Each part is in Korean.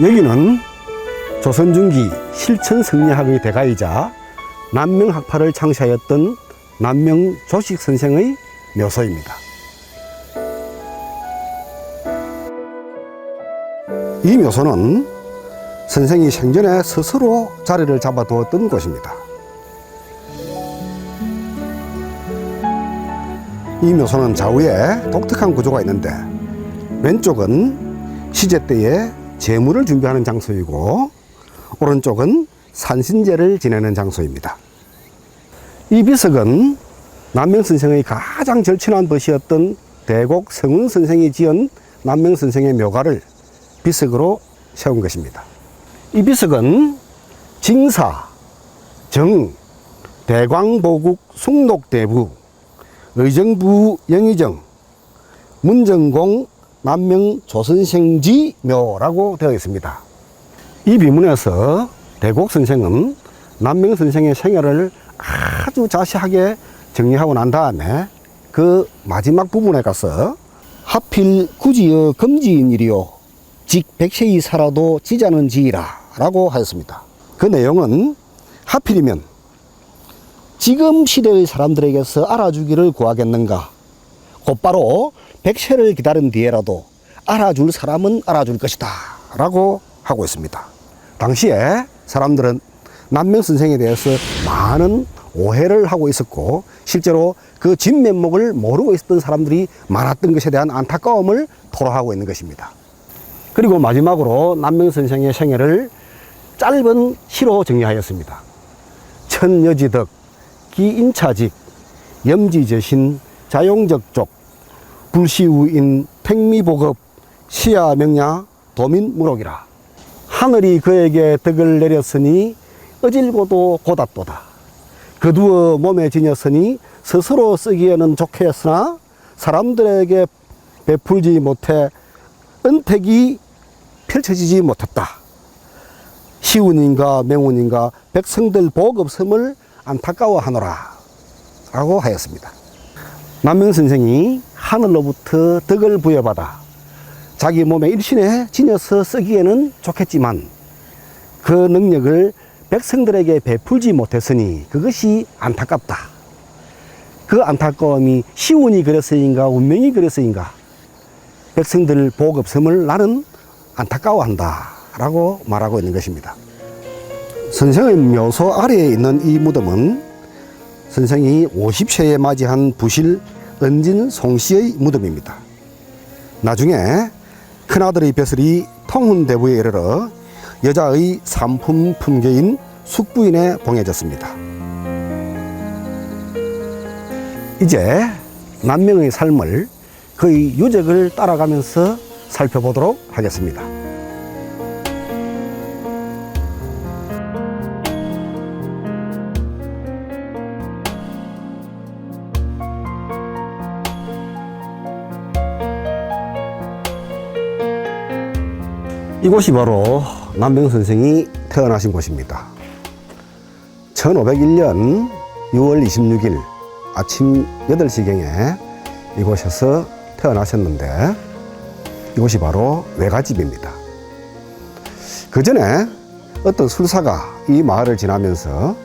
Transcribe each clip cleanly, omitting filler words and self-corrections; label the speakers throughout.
Speaker 1: 여기는 조선 중기 실천 성리학의 대가이자 난명학파를 창시하였던 난명조식 선생의 묘소입니다. 이 묘소는 선생이 생전에 스스로 자리를 잡아두었던 곳입니다. 이 묘소는 좌우에 독특한 구조가 있는데, 왼쪽은 시제 때에 제물을 준비하는 장소이고, 오른쪽은 산신제를 지내는 장소입니다. 이 비석은 난명선생의 가장 절친한 벗이었던 대곡 성운선생이 지은 난명선생의 묘가를 비석으로 세운 것입니다. 이 비석은 징사, 정, 대광보국 숭록대부, 의정부 영의정, 문정공 난명조선생지묘라고 되어 있습니다. 이 비문에서 대곡선생은 난명선생의 생애를 아주 자세하게 정리하고 난 다음에 그 마지막 부분에 가서 하필 굳이여 금지인일이요 직 백세이 살아도 지자는 지이라 라고 하였습니다. 그 내용은 하필이면 지금 시대의 사람들에게서 알아주기를 구하겠는가, 곧바로 100세를 기다린 뒤에라도 알아줄 사람은 알아줄 것이다 라고 하고 있습니다. 당시에 사람들은 난명선생에 대해서 많은 오해를 하고 있었고, 실제로 그 진면목을 모르고 있었던 사람들이 많았던 것에 대한 안타까움을 토로하고 있는 것입니다. 그리고 마지막으로 난명선생의 생애를 짧은 시로 정리하였습니다. 천여지덕, 기인차직, 염지저신, 자용적족, 불시우인, 택미보급, 시야명야, 도민무록이라. 하늘이 그에게 덕을 내렸으니 어질고도 고답도다. 거두어 몸에 지녔으니 스스로 쓰기에는 좋겠으나 사람들에게 베풀지 못해 은택이 펼쳐지지 못했다. 시운인가 명운인가 백성들 복 없음을 안타까워하노라 라고 하였습니다. 난명선생이 하늘로부터 덕을 부여받아 자기 몸에 일신에 지녀서 쓰기에는 좋겠지만 그 능력을 백성들에게 베풀지 못했으니 그것이 안타깝다. 그 안타까움이 시운이 그랬으인가 운명이 그랬으인가 백성들 복 없음을 나는 안타까워한다 라고 말하고 있는 것입니다. 선생의 묘소 아래에 있는 이 무덤은 선생이 50세에 맞이한 부실 은진 송씨의 무덤입니다. 나중에 큰아들의 벼슬이 통훈대부에 이르러 여자의 삼품 품계인 숙부인에 봉해졌습니다. 이제 난명의 삶을, 그의 유적을 따라가면서 살펴보도록 하겠습니다. 이곳이 바로 난명선생이 태어나신 곳입니다. 1501년 6월 26일 아침 8시경에 이곳에서 태어나셨는데, 이곳이 바로 외가집입니다. 그 전에 어떤 술사가 이 마을을 지나면서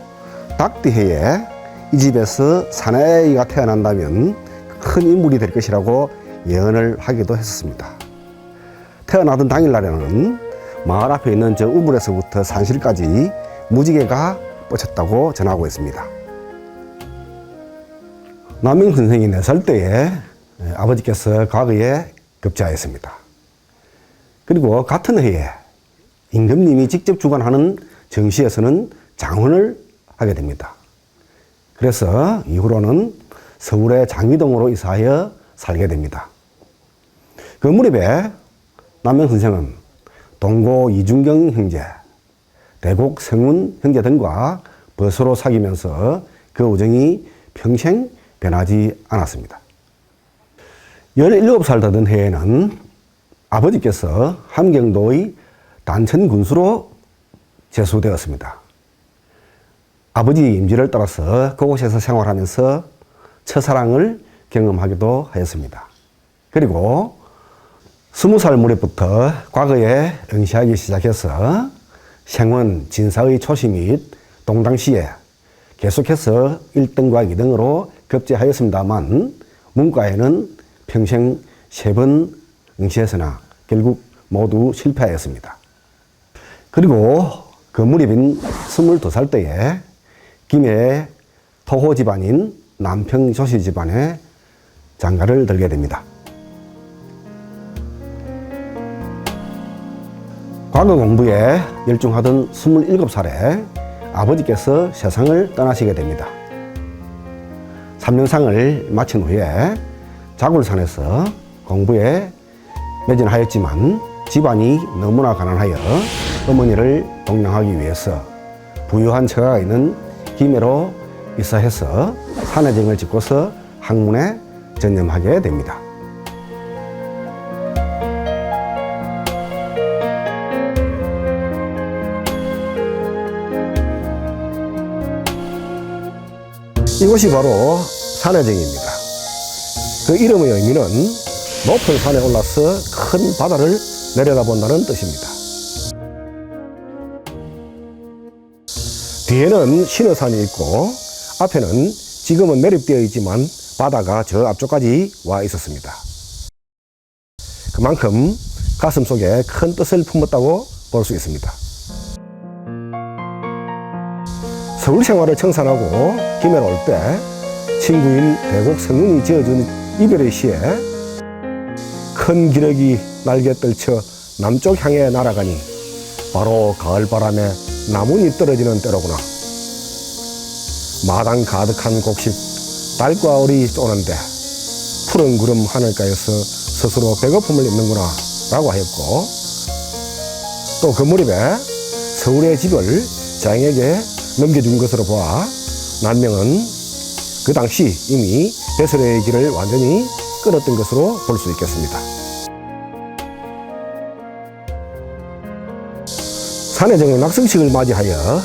Speaker 1: dak디해에 이 집에서 사내아이가 태어난다면 큰 인물이 될 것이라고 예언을 하기도 했었습니다. 태어나던 당일날에는 마을 앞에 있는 저 우물에서부터 산실까지 무지개가 뻗쳤다고 전하고 있습니다. 난명선생이 4살 때에 아버지께서 과거에 급제하였습니다. 그리고 같은 해에 임금님이 직접 주관하는 정시에서는 장훈을 하게 됩니다. 그래서 이후로는 서울의 장위동으로 이사하여 살게 됩니다. 그 무렵에 난명선생은 동고 이중경 형제, 대곡 성운 형제 등과 벗으로 사귀면서 그 우정이 평생 변하지 않았습니다. 17살 되던 해에는 아버지께서 함경도의 단천군수로 제수되었습니다. 아버지 임지를 따라서 그곳에서 생활하면서 첫사랑을 경험하기도 하였습니다. 그리고 20살 무렵부터 과거에 응시하기 시작해서 생원, 진사의 초시 및 동당시에 계속해서 1등과 2등으로 급제하였습니다만 문과에는 평생 3번 응시했으나 결국 모두 실패하였습니다. 그리고 그 무렵인 22살 때에 김해의 토호 집안인 남평조씨 집안에 장가를 들게 됩니다. 과거 공부에 열중하던 27살에 아버지께서 세상을 떠나시게 됩니다. 3년상을 마친 후에 자굴산에서 공부에 매진하였지만 집안이 너무나 가난하여 어머니를 동양하기 위해서 부유한 처가가 있는 김해로 입사해서 산해정을 짓고서 학문에 전념하게 됩니다. 이곳이 바로 산해정입니다. 그 이름의 의미는 높은 산에 올라서 큰 바다를 내려다본다는 뜻입니다. 뒤에는 신어산이 있고 앞에는 지금은 매립되어 있지만 바다가 저 앞쪽까지 와 있었습니다. 그만큼 가슴속에 큰 뜻을 품었다고 볼 수 있습니다. 서울 생활을 청산하고 김해로 올 때 친구인 대곡 성운이 지어준 이별의 시에 큰 기러기 날개 떨쳐 남쪽 향해 날아가니 바로 가을바람에 나뭇잎 떨어지는 때로구나. 마당 가득한 곡식 달과 오리 쪼는데 푸른 구름 하늘가에서 스스로 배고픔을 잊는구나 라고 하였고, 또 그 무렵에 서울의 집을 자행에게 넘겨준 것으로 보아 난명은 그 당시 이미 배설의 길을 완전히 끊었던 것으로 볼 수 있겠습니다. 산해정의 낙성식을 맞이하여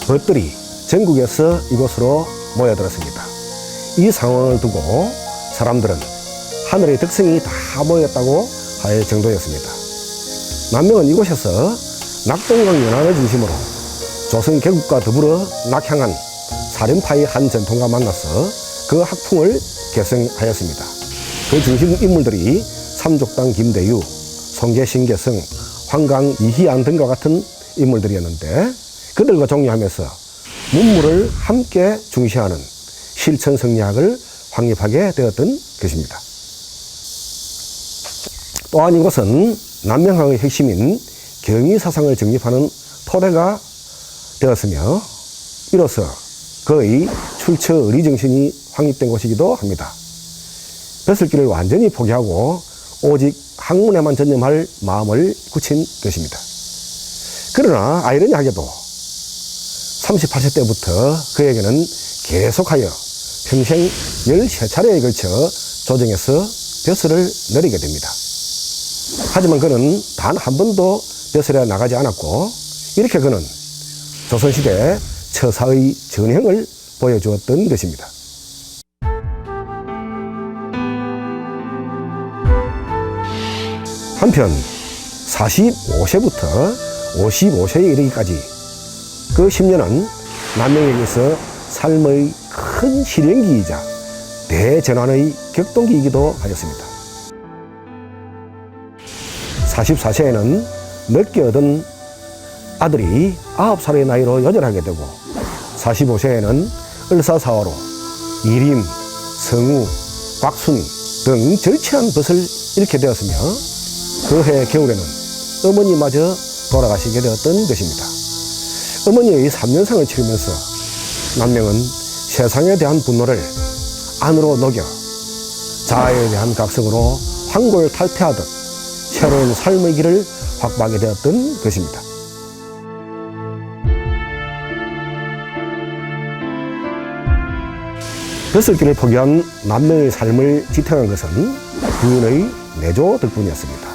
Speaker 1: 벗들이 전국에서 이곳으로 모여들었습니다. 이 상황을 두고 사람들은 하늘의 덕성이 다 모였다고 할 정도였습니다. 난명은 이곳에서 낙동강 연안을 중심으로 조선 개국과 더불어 낙향한 사련파의 한 전통과 만나서 그 학풍을 계승하였습니다. 그 중심 인물들이 삼족당 김대유, 송계 신계성, 황강 이희안 등과 같은 인물들이었는데, 그들과 종료하면서 문물을 함께 중시하는 실천성리학을 확립하게 되었던 것입니다. 또한 이곳은 남명학의 핵심인 경의사상을 정립하는 토대가 되었으며 이로써 거의 출처 의리정신이 확립된 곳이기도 합니다. 벼슬길을 완전히 포기하고 오직 학문에만 전념할 마음을 굳힌 것입니다. 그러나 아이러니하게도 38세 때부터 그에게는 계속하여 평생 13차례에 걸쳐 조정에서 벼슬을 내리게 됩니다. 하지만 그는 단 한 번도 벼슬에 나가지 않았고, 이렇게 그는 조선시대 처사의 전형을 보여주었던 것입니다. 한편 45세부터 55세에 이르기까지 그 10년은 남명에게서 삶의 큰 실현기이자 대전환의 격동기이기도 하였습니다. 44세에는 늦게 얻은 아들이 9살의 나이로 요절하게 되고, 45세에는 을사사화로 이림, 성우, 곽순 등 절치한 벗을 잃게 되었으며, 그 해 겨울에는 어머니마저 돌아가시게 되었던 것입니다. 어머니의 3년상을 치르면서 남명은 세상에 대한 분노를 안으로 녹여 자아에 대한 각성으로 황골탈퇴하듯 새로운 삶의 길을 확보하게 되었던 것입니다. 여섯 개를 포기한 남명의 삶을 지탱한 것은 부인의 내조 덕분이었습니다.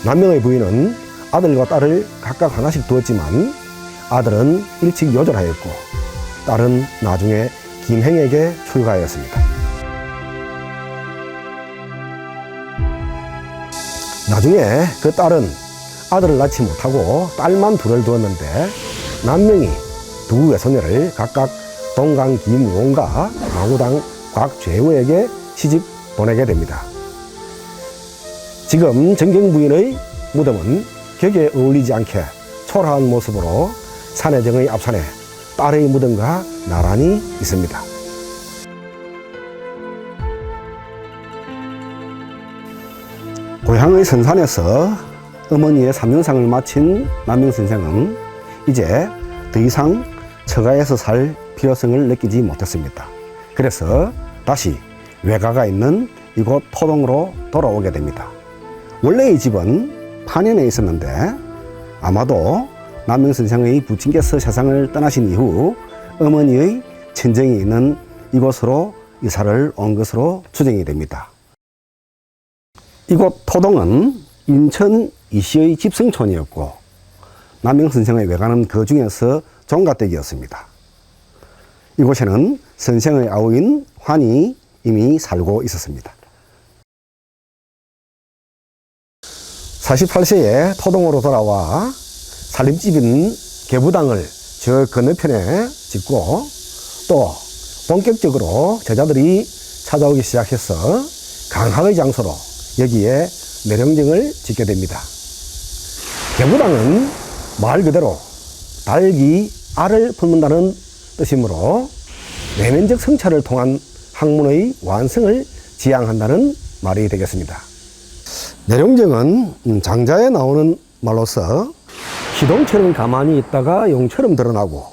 Speaker 1: 남명의 부인은 아들과 딸을 각각 하나씩 두었지만 아들은 일찍 요절하였고 딸은 나중에 김행에게 출가하였습니다. 나중에 그 딸은 아들을 낳지 못하고 딸만 둘을 두었는데 남명이 두 외손녀를 각각 동강 김용과 망우당 곽죄우에게 시집 보내게 됩니다. 지금 정경 부인의 무덤은 격에 어울리지 않게 초라한 모습으로 산해정의 앞산에 딸의 무덤과 나란히 있습니다. 고향의 선산에서 어머니의 삼년상을 마친 남명 선생은 이제 더 이상 처가에서 살 필요성을 느끼지 못했습니다. 그래서 다시 외가가 있는 이곳 토동으로 돌아오게 됩니다. 원래 이 집은 판현에 있었는데 아마도 남명 선생의 부친께서 세상을 떠나신 이후 어머니의 친정이 있는 이곳으로 이사를 온 것으로 추정이 됩니다. 이곳 토동은 인천 이시의 집성촌이었고 남명 선생의 외가는 그 중에서 종가댁이었습니다. 이곳에는 선생의 아우인 환이 이미 살고 있었습니다. 48세에 토동으로 돌아와 살림집인 개부당을 저 건너편에 짓고 또 본격적으로 제자들이 찾아오기 시작해서 강학의 장소로 여기에 내령정을 짓게 됩니다. 개부당은 말 그대로 닭이 알을 품는다는 뜻이므로 내면적 성찰을 통한 학문의 완성을 지향한다는 말이 되겠습니다. 내령정은 장자에 나오는 말로서 희동처럼 가만히 있다가 용처럼 드러나고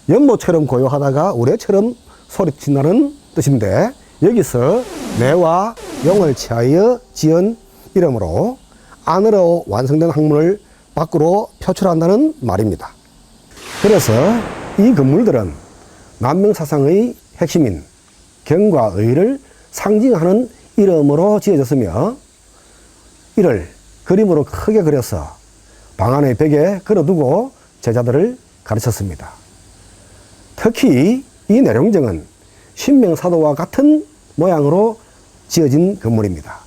Speaker 1: 연모처럼 고요하다가 우레처럼 소리친다는 뜻인데 여기서 내와 용을 취하여 지은 이름으로 안으로 완성된 학문을 밖으로 표출한다는 말입니다. 그래서 이 건물들은 남명사상의 핵심인 경과 의를 상징하는 이름으로 지어졌으며 이를 그림으로 크게 그려서 방 안의 벽에 걸어두고 제자들을 가르쳤습니다. 특히 이 내령정은 신명사도와 같은 모양으로 지어진 건물입니다.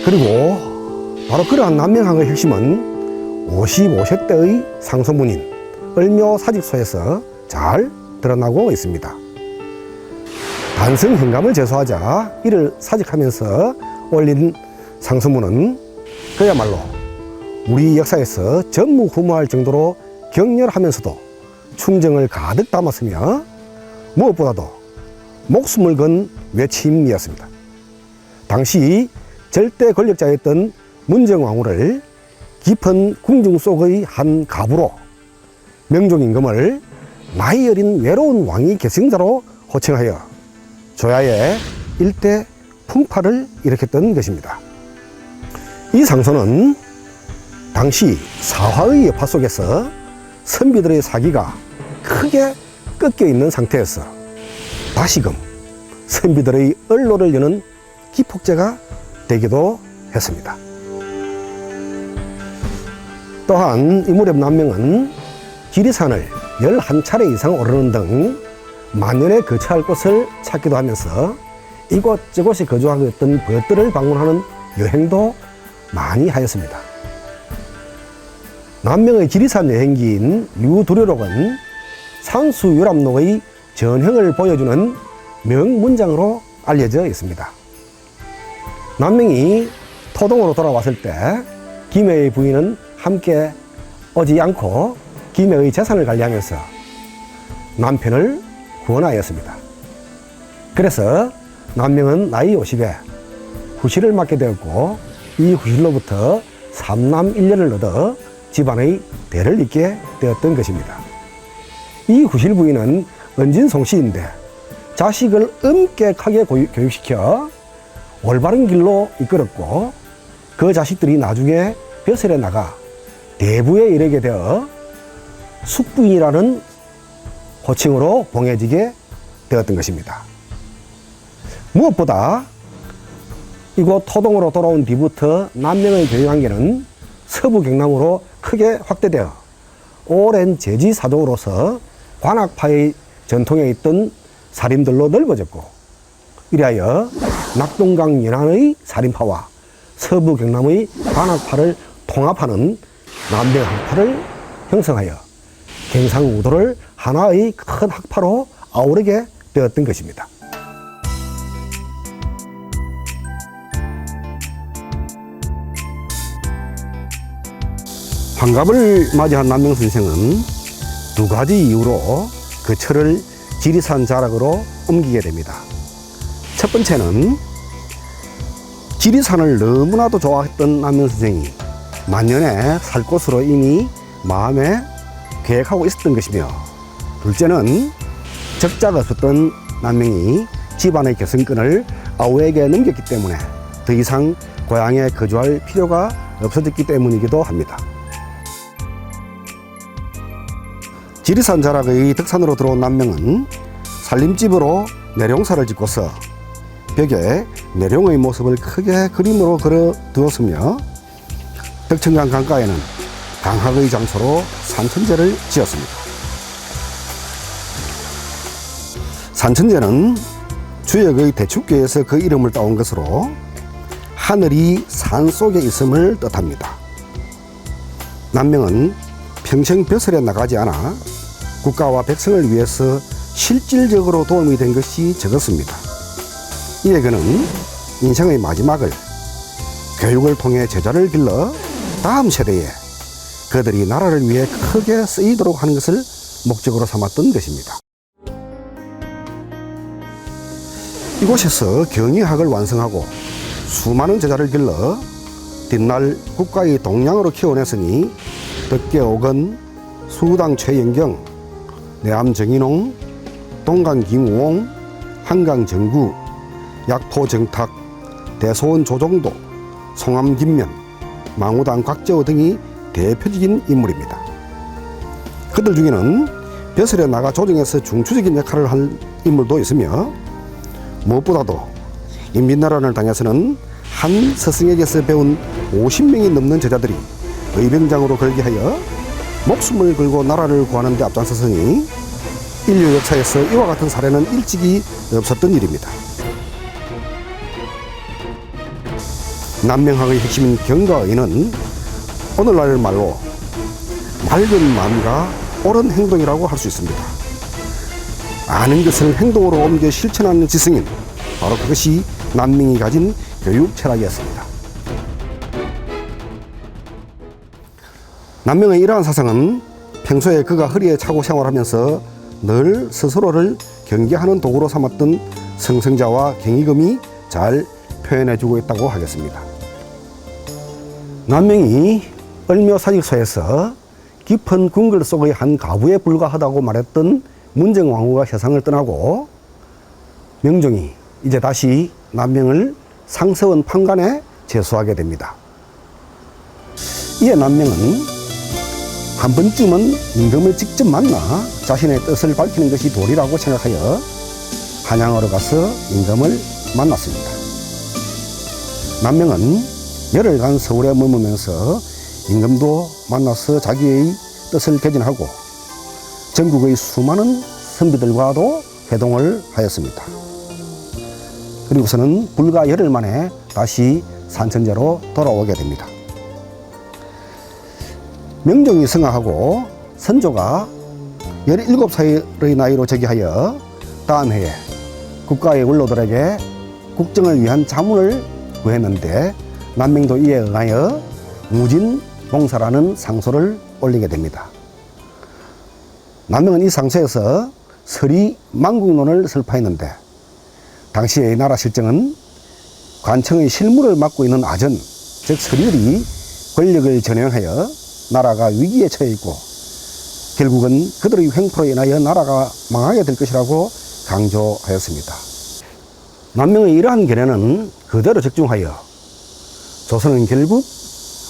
Speaker 1: 그리고 바로 그러한 남명학의 핵심은 55세 때의 상소문인 을묘 사직소에서 잘 드러나고 있습니다. 단성 현감을 제소하자 이를 사직하면서 올린 상소문은 그야말로 우리 역사에서 전무후무할 정도로 격렬하면서도 충정을 가득 담았으며 무엇보다도 목숨을 건 외침이었습니다. 당시 절대 권력자였던 문정왕후를 깊은 궁중 속의 한 가부로 명종임금을 나이 어린 외로운 왕이 계승자로 호칭하여 조야의 일대 풍파를 일으켰던 것입니다. 이 상소는 당시 사화의 여파 속에서 선비들의 사기가 크게 꺾여 있는 상태에서 다시금 선비들의 언로를 여는 기폭제가 되기도 했습니다. 또한 이 무렵 남명은 지리산을 11차례 이상 오르는 등 만년에 거처할 곳을 찾기도 하면서 이곳저곳에 거주하고 있던 벗들을 방문하는 여행도 많이 하였습니다. 남명의 지리산 여행기인 유두려록은 산수유람록의 전형을 보여주는 명문장으로 알려져 있습니다. 남명이 토동으로 돌아왔을 때 김해의 부인은 함께 오지 않고 김해의 재산을 관리하면서 남편을 구원하였습니다. 그래서 남명은 나이 50에 후실을 맡게 되었고 이 후실로부터 3남 1녀를 얻어 집안의 대를 잇게 되었던 것입니다. 이 후실 부인은 은진송씨인데 자식을 엄격하게 교육시켜 올바른 길로 이끌었고 그 자식들이 나중에 벼슬에 나가 대부에 이르게 되어 숙부인이라는 호칭으로 봉해지게 되었던 것입니다. 무엇보다 이곳 토동으로 돌아온 뒤부터 남명의 교육관계는 서부 경남으로 크게 확대되어 오랜 제지사족으로서 관악파의 전통에 있던 살림들로 넓어졌고, 이리하여 낙동강 연안의 살림파와 서부 경남의 관악파를 통합하는 남명 학파를 형성하여 경상우도를 하나의 큰 학파로 아우르게 되었던 것입니다. 환갑을 맞이한 남명 선생은 두 가지 이유로 그 철을 지리산 자락으로 옮기게 됩니다. 첫 번째는 지리산을 너무나도 좋아했던 남명 선생이 만년에 살 곳으로 이미 마음에 계획하고 있었던 것이며, 둘째는 적자가 없었던 남명이 집안의 계승권을 아우에게 넘겼기 때문에 더 이상 고향에 거주할 필요가 없어졌기 때문이기도 합니다. 지리산 자락의 덕산으로 들어온 남명은 살림집으로 내룡사를 짓고서 벽에 내룡의 모습을 크게 그림으로 그려 두었으며, 덕천강 강가에는 강학의 장소로 산천제를 지었습니다. 산천제는 주역의 대축교에서 그 이름을 따온 것으로 하늘이 산 속에 있음을 뜻합니다. 남명은 평생 벼슬에 나가지 않아 국가와 백성을 위해서 실질적으로 도움이 된 것이 적었습니다. 이에 그는 인생의 마지막을 교육을 통해 제자를 길러 다음 세대에 그들이 나라를 위해 크게 쓰이도록 하는 것을 목적으로 삼았던 것입니다. 이곳에서 경의학을 완성하고 수많은 제자를 길러 뒷날 국가의 동량으로 키워냈으니 덕계옥은, 수당 최영경, 내암 정인홍, 동강 김우홍, 한강 정구, 약포 정탁, 대소원 조종도, 송암 김면, 망우당 곽재호 등이 대표적인 인물입니다. 그들 중에는 벼슬에 나가 조정에서 중추적인 역할을 한 인물도 있으며, 무엇보다도 인민나라를 당해서는 한 스승에게서 배운 50명이 넘는 제자들이 의병장으로 걸게하여 목숨을 걸고 나라를 구하는 데 앞장섰으니 인류 역사에서 이와 같은 사례는 일찍이 없었던 일입니다. 남명학의 핵심인 경과의는 오늘날 말로 맑은 마음과 옳은 행동이라고 할 수 있습니다. 아는 것을 행동으로 옮겨 실천하는 지성인, 바로 그것이 남명이 가진 교육 철학이었습니다. 남명의 이러한 사상은 평소에 그가 허리에 차고 생활하면서 늘 스스로를 경계하는 도구로 삼았던 성성자와 경의금이 잘 표현해주고 있다고 하겠습니다. 남명이 을묘사직서에서 깊은 궁궐 속의 한 가부에 불과하다고 말했던 문정왕후가 세상을 떠나고 명종이 이제 다시 남명을 상서원 판관에 제수하게 됩니다. 이에 남명은 한 번쯤은 임금을 직접 만나 자신의 뜻을 밝히는 것이 도리라고 생각하여 한양으로 가서 임금을 만났습니다. 남명은 열흘간 서울에 머무면서 임금도 만나서 자기의 뜻을 개진하고 전국의 수많은 선비들과도 회동을 하였습니다. 그리고서는 불과 열흘 만에 다시 산천제로 돌아오게 됩니다. 명종이 승하하고 선조가 17살의 나이로 즉위하여 다음 해에 국가의 원로들에게 국정을 위한 자문을 구했는데 남명도 이에 응하여 무진봉사라는 상소를 올리게 됩니다. 남명은 이 상소에서 서리 망국론을 설파했는데, 당시의 나라 실정은 관청의 실무를 맡고 있는 아전, 즉 서리들이 권력을 전횡하여 나라가 위기에 처해 있고 결국은 그들의 횡포로 인하여 나라가 망하게 될 것이라고 강조하였습니다. 남명의 이러한 견해는 그대로 적중하여 조선은 결국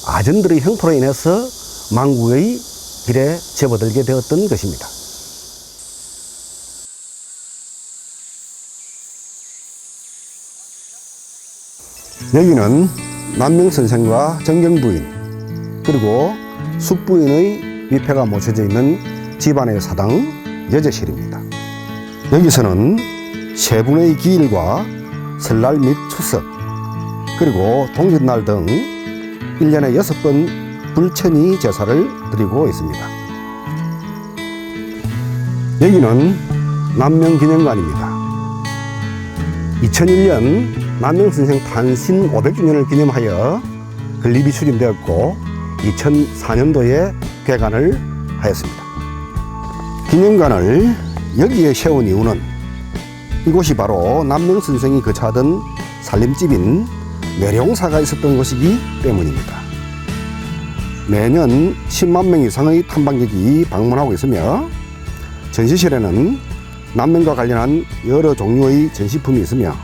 Speaker 1: 아전들의 횡포로 인해서 망국의 길에 접어들게 되었던 것입니다. 여기는 남명 선생과 정경 부인 그리고 숙부인의 위패가 모셔져 있는 집안의 사당 여제실입니다. 여기서는 세 분의 기일과 설날 및 추석 그리고 동짓날 등 1년에 6번 불천이 제사를 드리고 있습니다. 여기는 남명기념관입니다. 2001년 남명선생 탄신 500주년을 기념하여 건립이 추진되었고 2004년도에 개관을 하였습니다. 기념관을 여기에 세운 이유는 이곳이 바로 남명선생이 거처하던 살림집인 내룡사가 있었던 곳이기 때문입니다. 매년 10만 명 이상의 탐방객이 방문하고 있으며 전시실에는 남명과 관련한 여러 종류의 전시품이 있으며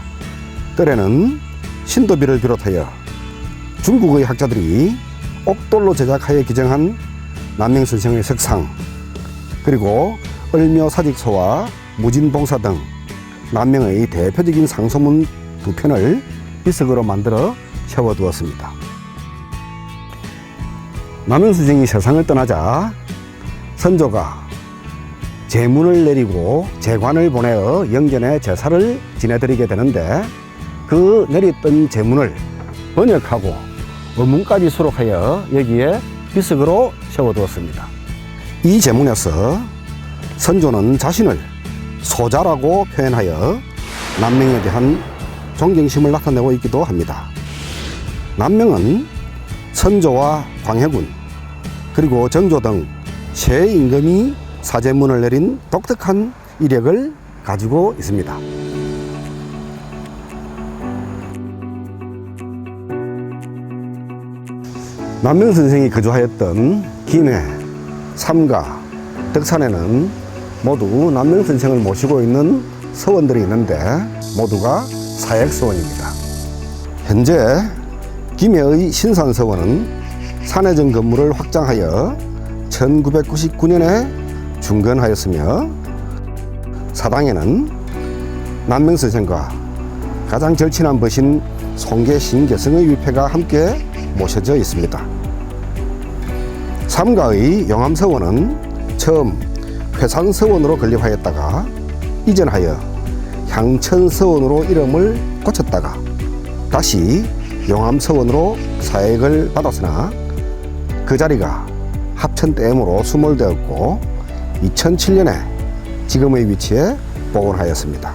Speaker 1: 때에는 신도비를 비롯하여 중국의 학자들이 옥돌로 제작하여 기증한 남명선생의 석상 그리고 을묘사직서와 무진봉사 등 남명의 대표적인 상소문 2편을 비석으로 만들어 세워두었습니다. 남명선생이 세상을 떠나자 선조가 제문을 내리고 제관을 보내어 영전에 제사를 지내드리게 되는데 그 내렸던 제문을 번역하고 어문까지 수록하여 여기에 비석으로 세워두었습니다. 이 제문에서 선조는 자신을 소자라고 표현하여 남명에 대한 존경심을 나타내고 있기도 합니다. 남명은 선조와 광해군 그리고 정조 등 세 임금이 사제문을 내린 독특한 이력을 가지고 있습니다. 남명선생이 거주하였던 김해, 삼가, 덕산에는 모두 남명선생을 모시고 있는 서원들이 있는데 모두가 사액서원입니다. 현재 김해의 신산서원은 산해전 건물을 확장하여 1999년에 중건하였으며 사당에는 남명선생과 가장 절친한 벗인 송계 신계성의 위패가 함께 모셔져 있습니다. 삼가의 영암서원은 처음 회산서원으로 건립하였다가 이전하여 향천서원으로 이름을 고쳤다가 다시 영암서원으로 사액을 받았으나 그 자리가 합천댐으로 수몰되었고 2007년에 지금의 위치에 복원하였습니다.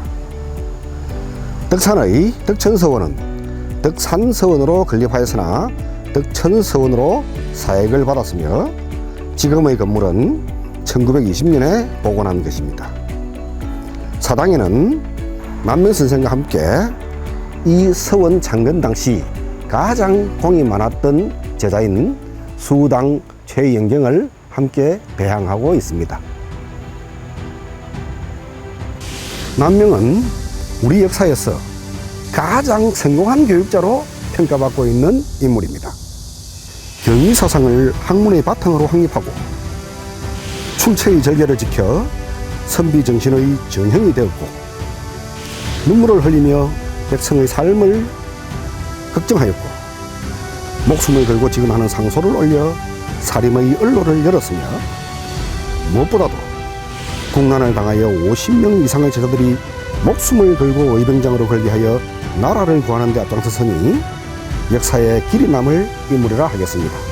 Speaker 1: 덕산의 덕천서원은 덕산서원으로 건립하였으나 덕천서원으로 사액을 받았으며 지금의 건물은 1920년에 복원한 것입니다. 사당에는 남명선생과 함께 이 서원 창건 당시 가장 공이 많았던 제자인 수당 최영경을 함께 배양하고 있습니다. 남명은 우리 역사에서 가장 성공한 교육자로 평가받고 있는 인물입니다. 경의사상을 학문의 바탕으로 확립하고 충체의 절개를 지켜 선비정신의 정형이 되었고 눈물을 흘리며 백성의 삶을 걱정하였고 목숨을 걸고 지금하는 상소를 올려 사림의 언로를 열었으며 무엇보다도 국난을 당하여 50명 이상의 제자들이 목숨을 걸고 의병장으로 걸기하여 나라를 구하는 데 앞장서서니 역사에 길이 남을 인물이라 하겠습니다.